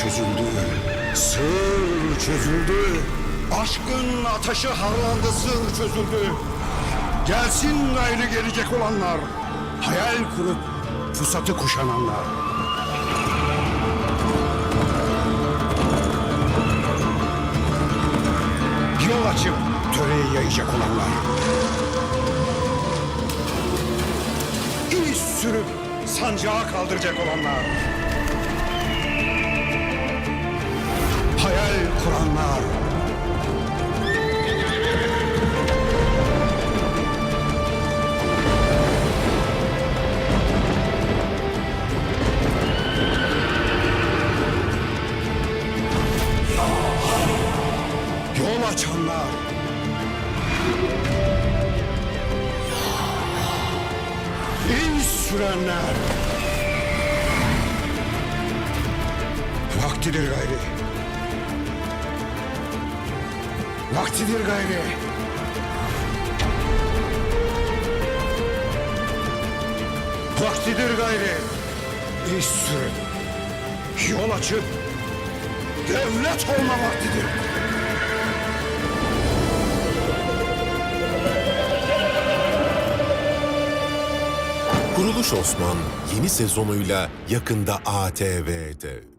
çözüldü, sır çözüldü. Aşkın ateşi harlandı, sır çözüldü. Gelsin gayrı gelecek olanlar, hayal kurup pusatı kuşananlar. Yol açıp töreyi yayacak olanlar. İz sürüp sancağı kaldıracak olanlar. Hayal kuranlar. Yol açanlar. İz sürenler. Vaktidir gayri. Vaktidir gayri. Vaktidir gayri. İz sürün. Yol açıp devlet olma vaktidir. Kuruluş Osman yeni sezonuyla yakında ATV'de.